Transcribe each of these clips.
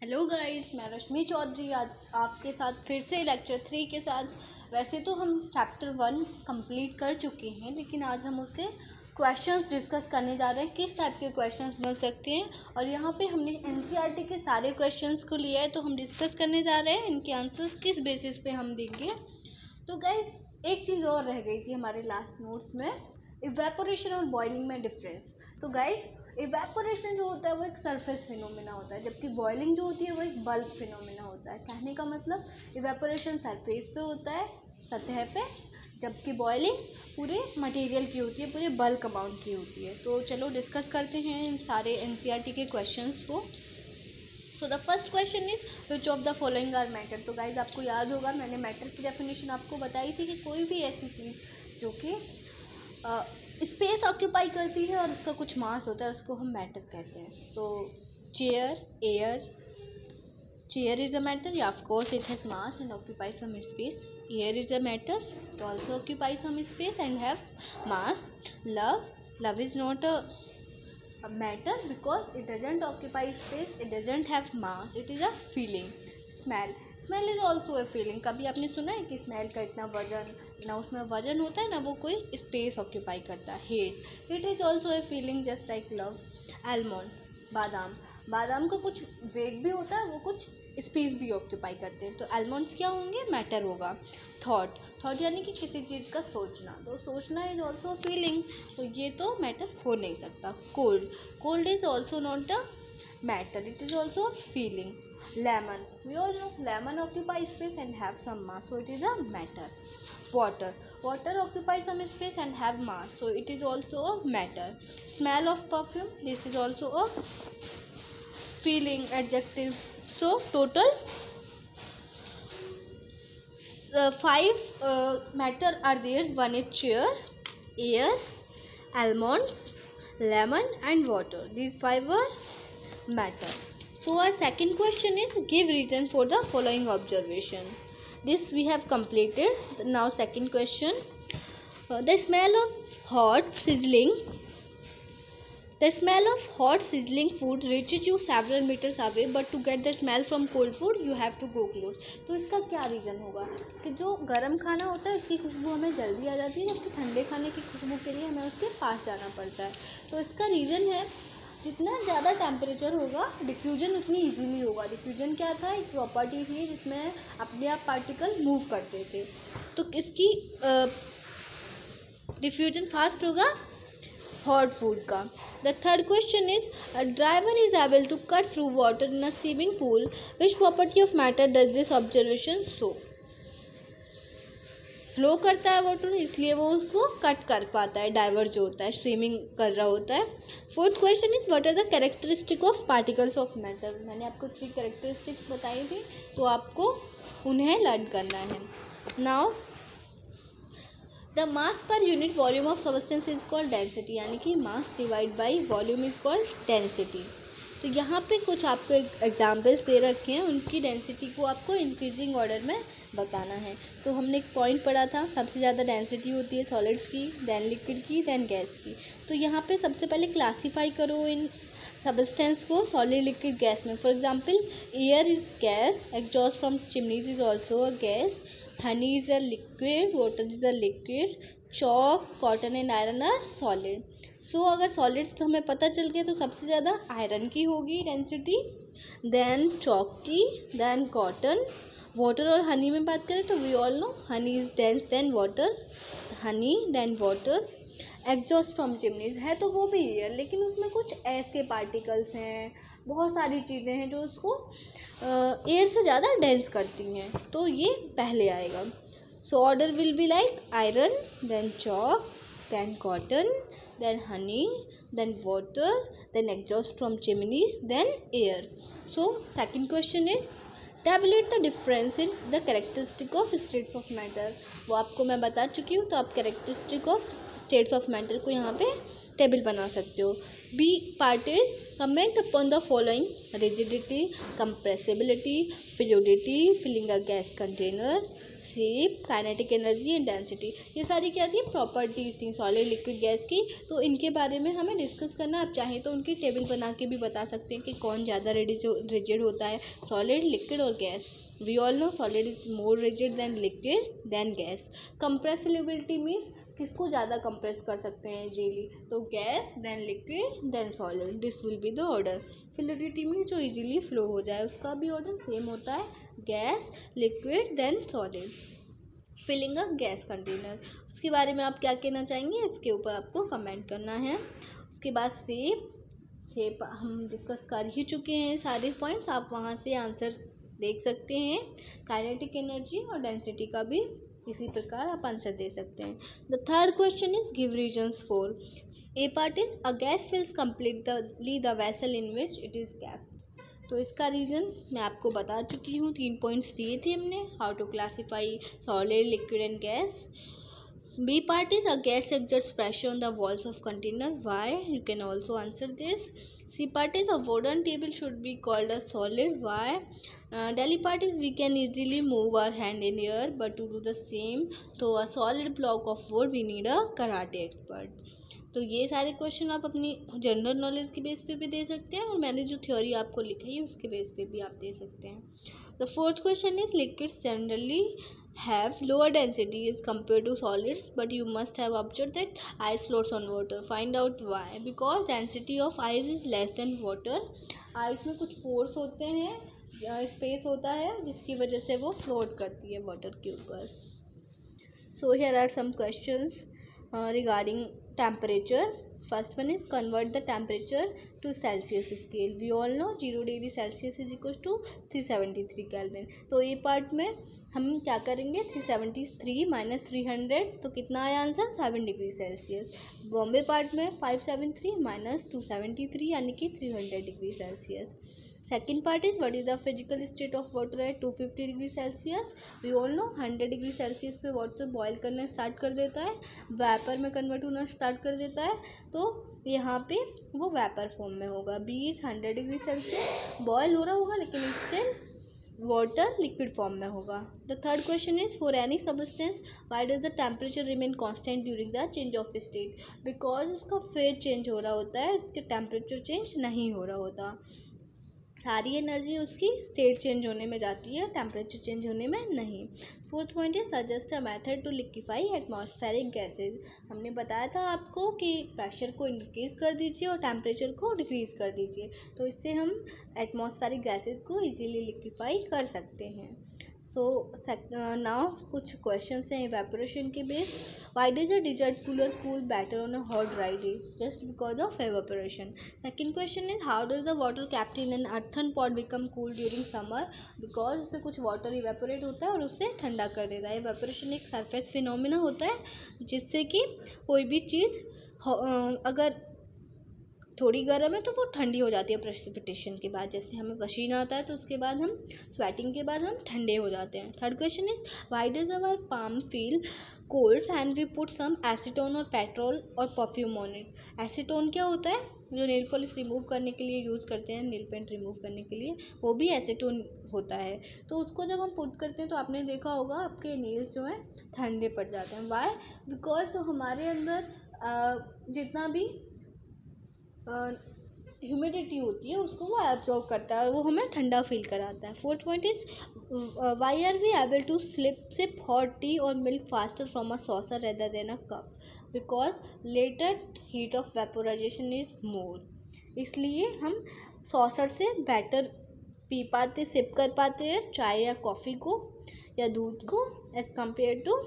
Hello guys, मैं रश्मि चौधरी आज आपके साथ फिर से लेक्चर 3 के साथ। वैसे तो हम चैप्टर 1 कंप्लीट कर चुके हैं, लेकिन आज हम उसके क्वेश्चंस डिस्कस करने जा रहे हैं, किस टाइप के क्वेश्चंस बन सकते हैं। और यहाँ पे हमने एनसीईआरटी के सारे क्वेश्चंस को लिया है, तो हम डिस्कस करने जा रहे हैं इनके आंसर्स किस बेसिस पे हम देंगे। तो गाइस, एक चीज़ और रह गई थी हमारे लास्ट नोट्स में, इवेपोरेशन और बॉइलिंग में डिफरेंस। तो गाइस, इवेपोरेशन जो होता है वो एक सरफेस फिनोमेना होता है, जबकि बॉइलिंग जो होती है वो एक बल्क फिनोमेना होता है। कहने का मतलब इवेपोरेशन सरफेस पे होता है, सतह पे, जबकि बॉइलिंग पूरे मटेरियल की होती है, पूरे बल्क अमाउंट की होती है। तो चलो डिस्कस करते हैं इन सारे एनसीईआरटी के क्वेश्चंस को। So the first question is which of the following are matter. तो गाइज, आपको याद होगा मैंने मैटर की डेफिनेशन आपको बताई थी कि कोई भी ऐसी चीज़ जो कि स्पेस ऑक्यूपाई करती है और उसका कुछ मास होता है, उसको हम मैटर कहते हैं। तो chair, air, chair is a matter, या of course it has mass and occupy some space. Air is a matter, it also occupy some space and have mass. Love is not a matter because it doesn't occupy space, it doesn't have mass, it is a feeling. Smell is also a feeling. कभी आपने सुना है कि smell का इतना वजन, ना उसमें वजन होता है ना वो कोई स्पेस ऑक्यूपाई करता है। Hate is also a feeling just like love. Almonds, बादाम का कुछ वेट भी होता है, वो कुछ स्पेस भी ऑक्यूपाई करते हैं। तो आलमंड्स क्या होंगे? मैटर होगा। थॉट यानी कि किसी चीज़ का सोचना, तो सोचना इज ऑल्सो फीलिंग, तो ये तो मैटर हो नहीं सकता। Cold is also not a matter, it is also feeling. Lemon, we all know lemon occupy space and have some mass, so it is a matter. Water occupies some space and have mass, so it is also a matter. Smell of perfume, this is also a feeling, adjective. So total 5 matter are there. One is chair, air, almonds, lemon and water. These 5 are matter. So our second question is give reason for the following observation. This we have completed. Now second question, the smell of hot sizzling food reaches you several meters away, but to get the smell from cold food you have to go close. तो इसका क्या reason होगा कि जो गर्म खाना होता है उसकी खुशबू हमें जल्दी आ जाती है, जबकि ठंडे खाने की खुशबू के लिए हमें उसके पास जाना पड़ता है। तो इसका रीज़न है जितना ज़्यादा टेम्परेचर होगा डिफ्यूजन उतनी इजीली होगा। डिफ्यूजन क्या था? एक प्रॉपर्टी थी जिसमें अपने आप पार्टिकल मूव करते थे, तो इसकी डिफ्यूजन फास्ट होगा हॉट फूड का। The third question is a driver is able to cut through water in a swimming pool, which property of matter does this observation show. Flow करता है water, इसलिए वो उसको कट कर पाता है, डाइवर जो होता है स्विमिंग कर रहा होता है। Fourth question is what are the characteristic of particles of matter. मैंने आपको 3 कैरेक्टरिस्टिक्स बताई थी, तो आपको उन्हें लर्न करना है। Now the mass per unit volume of substance is called density, यानी कि mass divide by volume is called density. तो यहाँ पे कुछ आपको एग्जाम्पल्स दे रखे हैं, उनकी डेंसिटी को आपको इंक्रीजिंग ऑर्डर में बताना है। तो हमने एक पॉइंट पढ़ा था, सबसे ज़्यादा डेंसिटी होती है सॉलिड्स की, दैन लिक्विड की, दैन गैस की। तो यहाँ पे सबसे पहले क्लासीफाई करो इन सबस्टेंस को सॉलिड, लिक्विड, गैस में। For example, air is gas, exhaust from chimneys is also a gas, honey is a liquid, water is a liquid, chalk, cotton and iron are solid. So अगर solids तो हमें पता चल गया, तो सबसे ज़्यादा आयरन की होगी डेंसिटी, देन चॉक की, देन कॉटन। वाटर और हनी में बात करें तो we all know honey is dense than water, honey then water. Exhaust from chimneys है तो वो भी एयर, लेकिन उसमें कुछ एस के पार्टिकल्स हैं, बहुत सारी चीज़ें हैं जो उसको एयर से ज़्यादा डेंस करती हैं, तो ये पहले आएगा। So order will be like iron, then chalk, then cotton, then honey, then water, then exhaust from chimneys, then air. So second question is tabulate the difference in the characteristic of states of matter. वो आपको मैं बता चुकी हूँ, तो आप characteristic of states of matter को यहाँ पे टेबल बना सकते हो। B part is comment upon the following: rigidity, compressibility, fluidity, filling a gas container, shape, kinetic energy and density. ये सारी क्या थी, प्रॉपर्टीज थी सॉलिड लिक्विड गैस की। तो इनके बारे में हमें डिस्कस करना, आप चाहें तो उनकी टेबल बना के भी बता सकते हैं कि कौन ज़्यादा रिजिड होता है, सॉलिड, लिक्विड और gas. We all know solid is more rigid than liquid than gas. Compressibility means किसको ज़्यादा कंप्रेस कर सकते हैं इजीली, तो gas than liquid than solid, this will be the order. Fluidity means जो इजीली फ्लो हो जाए, उसका भी ऑर्डर सेम होता है, gas, liquid than solid. Filling a gas container, उसके बारे में आप क्या कहना चाहेंगे, इसके ऊपर आपको कमेंट करना है। उसके बाद शेप हम डिस्कस कर ही चुके हैं सारे पॉइंट्स, आप वहाँ से आंसर देख सकते हैं। काइनेटिक एनर्जी और डेंसिटी का भी इसी प्रकार आप आंसर दे सकते हैं। The third question is give reasons for. A part is a gas fills completely the vessel in which it is kept. तो इसका रीज़न मैं आपको बता चुकी हूँ, 3 पॉइंट्स दिए थे हमने, how to classify solid, liquid and gas. B part is a gas exerts pressure on the walls of container. Why? You can also answer this. C part is a wooden table should be called a solid. Why? Delhi part is we can easily move our hand in air, but to do the same तो a solid block of wood we need a karate expert. तो ये सारे question आप अपनी general knowledge के base पे भी दे सकते हैं, और मैंने जो थ्योरी आपको लिखाई है उसके बेस पे भी आप दे सकते हैं। The fourth question is liquids generally have lower density as compared to solids, but you must have observed that ice floats on water. Find out why. Because density of ice is less than water. ice में कुछ pores होते हैं, space होता है, जिसकी वजह से वो फ्लोट करती है वाटर के ऊपर। So here are some questions regarding temperature. First one is convert the temperature to Celsius scale. We all know 0 degree Celsius is equal to 373 Kelvin. तो ये पार्ट में हम क्या करेंगे, 373 माइनस 300, तो कितना आया आंसर, 7 डिग्री सेल्सियस। बॉम्बे पार्ट में 573 माइनस 273 यानी कि 300 degree Celsius. Second part is what is the physical state of water at 250 degree Celsius. We all know 100 degree Celsius पे वाटर बॉयल करना स्टार्ट कर देता है, वेपर में कन्वर्ट होना स्टार्ट कर देता है, तो यहाँ पे वो वेपर फॉर्म में होगा। B is 100 degree Celsius, boil हो रहा होगा लेकिन स्टिल वाटर लिक्विड फॉर्म में होगा। The third question is for any substance why does the temperature remain constant during the change of state. Because उसका फेज चेंज हो रहा होता है, उसके टेम्परेचर चेंज नहीं हो रहा होता। सारी एनर्जी उसकी स्टेट चेंज होने में जाती है, टेम्परेचर चेंज होने में नहीं। Fourth point is suggest a method to liquefy atmospheric gases. हमने बताया था आपको कि प्रेशर को इंक्रीज कर दीजिए और टेम्परेचर को डिक्रीज कर दीजिए, तो इससे हम एटमॉस्फेरिक गैसेज को इजीली लिक्विफाई कर सकते हैं। सो नाउ कुछ क्वेश्चन हैं इवेपोरेशन के base. Why does a desert cooler cool better on a hot dry day, just because of evaporation. Second question is how does the water kept in an earthen pot become cool during summer. Because उससे कुछ water evaporate होता है और उससे ठंडा कर देता है। इवेपोरेशन एक सरफेस फिनोमिना होता है जिससे कि कोई भी चीज़ अगर थोड़ी गर्म है तो वो ठंडी हो जाती है प्रेसिपिटेशन के बाद, जैसे हमें पसीना आता है तो उसके बाद हम स्वेटिंग के बाद हम ठंडे हो जाते हैं। Third question is why does our palm feel cold and we put some acetone और पेट्रोल और परफ्यूम ऑन इट। एसीटोन क्या होता है, जो नेल पॉलिश रिमूव करने के लिए यूज़ करते हैं, नेल पेंट रिमूव करने के लिए, वो भी एसीटोन होता है। तो उसको जब हम पुट करते हैं तो आपने देखा होगा आपके नेल्स जो हैं ठंडे पड़ जाते हैं। वाई? बिकॉज जो हमारे अंदर जितना भी ह्यूमिडिटी होती है उसको वो एब्जॉर्ब करता है और वो हमें ठंडा फील कराता है। Fourth point is why are we able to sip hot tea और milk faster from a saucer rather than a cup. Because latest heat of vaporisation is more, इसलिए हम सॉसर से बेटर पी पाते, SIP कर पाते हैं चाय या कॉफ़ी को या दूध को as compare to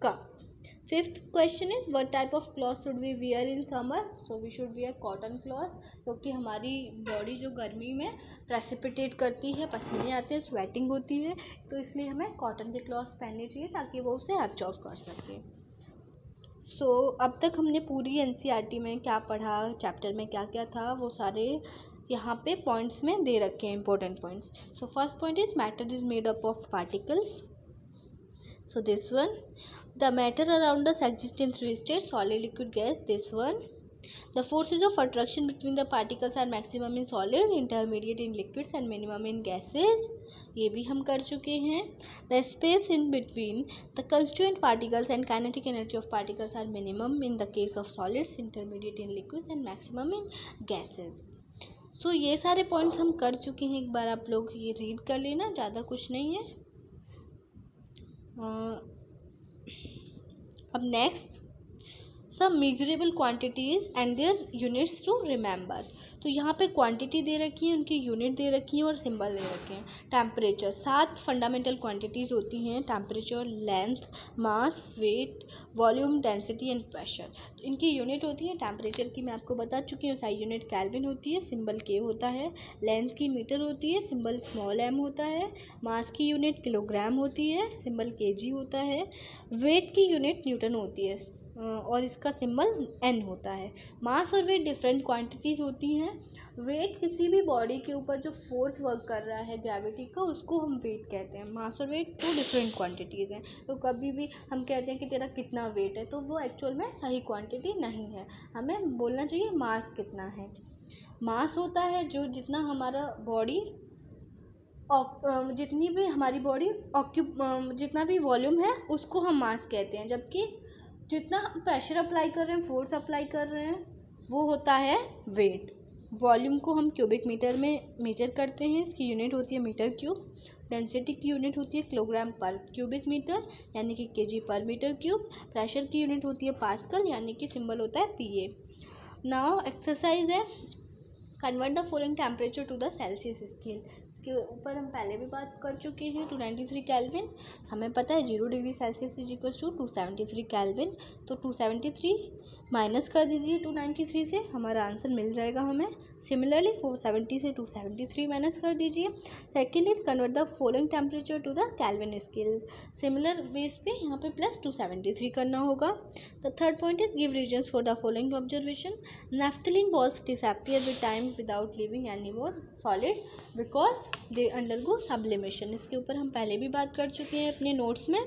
cup. Fifth question is what type of cloth should we wear in summer. So we should wear cotton cloth, क्योंकि हमारी बॉडी जो गर्मी में प्रेसिपिटेट करती है, पसीने आते हैं, स्वेटिंग होती है, तो इसलिए हमें कॉटन के क्लॉथ पहनने चाहिए ताकि वो उसे एब्जॉर्ब कर सके। सो अब तक हमने पूरी एनसीईआरटी में क्या पढ़ा, चैप्टर में क्या क्या था, वो सारे यहाँ पे पॉइंट्स में दे रखे हैं, important points. So first point is matter is made up of particles. So this one, the matter around us exists in 3 states: solid, liquid, gas. This one, The forces of attraction between the particles are maximum in solid, intermediate in liquids and minimum in gases. ये भी हम कर चुके हैं. The space in between the constituent particles and kinetic energy of particles are minimum in the case of solids, intermediate in liquids and maximum in gases. So ये सारे points हम कर चुके हैं. एक बार आप लोग ये रीड कर लेना, ज़्यादा कुछ नहीं है. अब नेक्स्ट सब measurable quantities and their units to remember. तो यहाँ पे क्वांटिटी दे रखी है, उनकी यूनिट दे रखी है और सिंबल दे रखे हैं. टेम्परेचर 7 फंडामेंटल क्वांटिटीज़ होती हैं. Temperature, length, mass, weight, volume, density and pressure. इनकी यूनिट होती है. टेम्परेचर की मैं आपको बता चुकी हूँ, सारी यूनिट केल्विन होती है, सिंबल के होता है. लेंथ की मीटर होती है, सिंबल स्मॉल एम होता है. मास की यूनिट किलोग्राम होती है, सिंबल केजी होता है. वेट की यूनिट न्यूटन होती है और इसका सिंबल एन होता है. मास और वेट डिफरेंट क्वांटिटीज होती हैं. वेट किसी भी बॉडी के ऊपर जो फोर्स वर्क कर रहा है ग्रेविटी का, उसको हम वेट कहते हैं. मास और वेट तो डिफरेंट क्वांटिटीज़ हैं. तो कभी भी हम कहते हैं कि तेरा कितना वेट है, तो वो एक्चुअल में सही क्वांटिटी नहीं है. हमें बोलना चाहिए मास कितना है. मास होता है जो जितना हमारा बॉडी जितनी भी हमारी बॉडी जितना भी वॉल्यूम है उसको हम मास कहते हैं. जबकि जितना हम प्रेशर अप्लाई कर रहे हैं, फोर्स अप्लाई कर रहे हैं, वो होता है वेट. वॉल्यूम को हम क्यूबिक मीटर में मेजर करते हैं. इसकी यूनिट होती है मीटर क्यूब. डेंसिटी की यूनिट होती है किलोग्राम पर क्यूबिक मीटर यानी कि KG per metre cube. Pressure की यूनिट होती है पास्कल यानी कि सिंबल होता है पीए. नाउ एक्सरसाइज है convert the following temperature to the Celsius scale. इसके ऊपर हम पहले भी बात कर चुके हैं. 293 केल्विन हमें पता है. 0 degree Celsius is equal to 273 Kelvin. तो 273 माइनस कर दीजिए 293 से, हमारा आंसर मिल जाएगा हमें. सिमिलरली 470 से 273 माइनस कर दीजिए. Second is convert the following temperature to the Kelvin scale. Similar base पे यहाँ पे प्लस 273 करना होगा. The third point is give reasons for the following observation. Naphthalene balls disappear with time without leaving any more solid because they undergo sublimation. इसके ऊपर हम पहले भी बात कर चुके हैं अपने नोट्स में.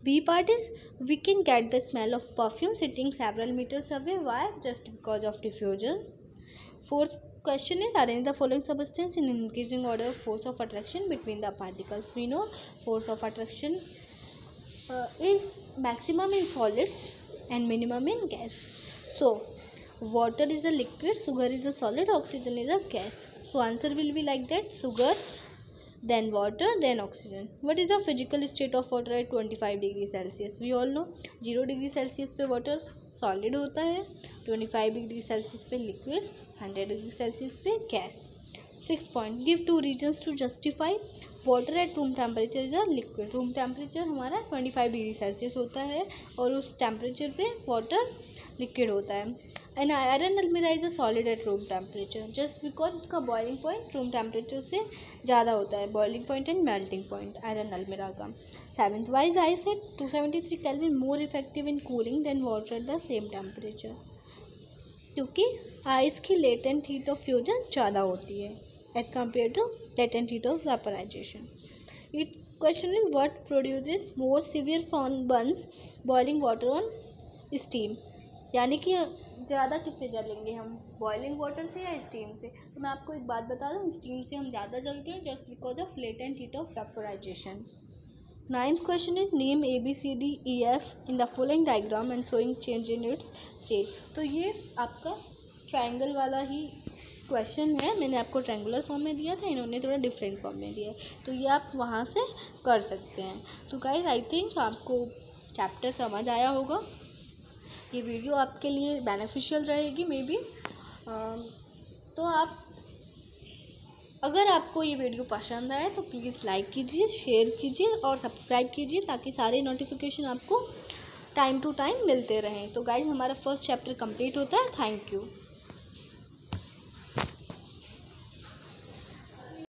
B part is we can get the smell of perfume sitting several metres away. Why? Just because of diffusion. Fourth question is arrange the following substance in increasing order of force of attraction between the particles. We know force of attraction is maximum in solids and minimum in gas. So water is a liquid, sugar is a solid, oxygen is a gas. So answer will be like that: sugar, then water, then oxygen. What is the physical state of water at 25 degree Celsius? We all know 0 degree Celsius पे water solid होता है, 25 degree Celsius पे liquid, 100 degree Celsius पे gas. 6th point give 2 reasons to justify water at room temperature is a liquid. Room temperature हमारा 25 degree Celsius होता है और उस टेम्परेचर पे वाटर लिक्विड होता है. And iron almirah is a solid at room temperature just because उसका boiling point room temperature से ज़्यादा होता है. Boiling point and melting point iron almirah का. 7th why is ice at 273 Kelvin more effective in cooling than water at the same temperature, क्योंकि ice की latent heat of fusion ज़्यादा होती है as compare to latent heat of vaporisation. Eighth question is what produces more severe Burns boiling water on steam. यानी कि ज़्यादा किससे जलेंगे हम, बॉइलिंग वाटर से या स्टीम से? तो मैं आपको एक बात बता दूं, स्टीम से हम ज़्यादा जलते हैं just because of latent heat of vaporisation. 9th question is name ABCDEF in the following diagram and showing change in its state. तो ये आपका ट्राइंगल वाला ही क्वेश्चन है. मैंने आपको ट्रायंगुलर फॉर्म में दिया था, इन्होंने थोड़ा डिफरेंट फॉर्म में दिया है, तो ये आप वहाँ से कर सकते हैं. तो गाइस आई थिंक आपको चैप्टर समझ आया होगा. ये वीडियो आपके लिए बेनिफिशियल रहेगी मे बी. तो आप अगर आपको ये वीडियो पसंद आए तो प्लीज़ लाइक कीजिए, शेयर कीजिए और सब्सक्राइब कीजिए ताकि सारे नोटिफिकेशन आपको टाइम टू टाइम मिलते रहें. तो गाइज हमारा फर्स्ट चैप्टर कंप्लीट होता है. Thank you.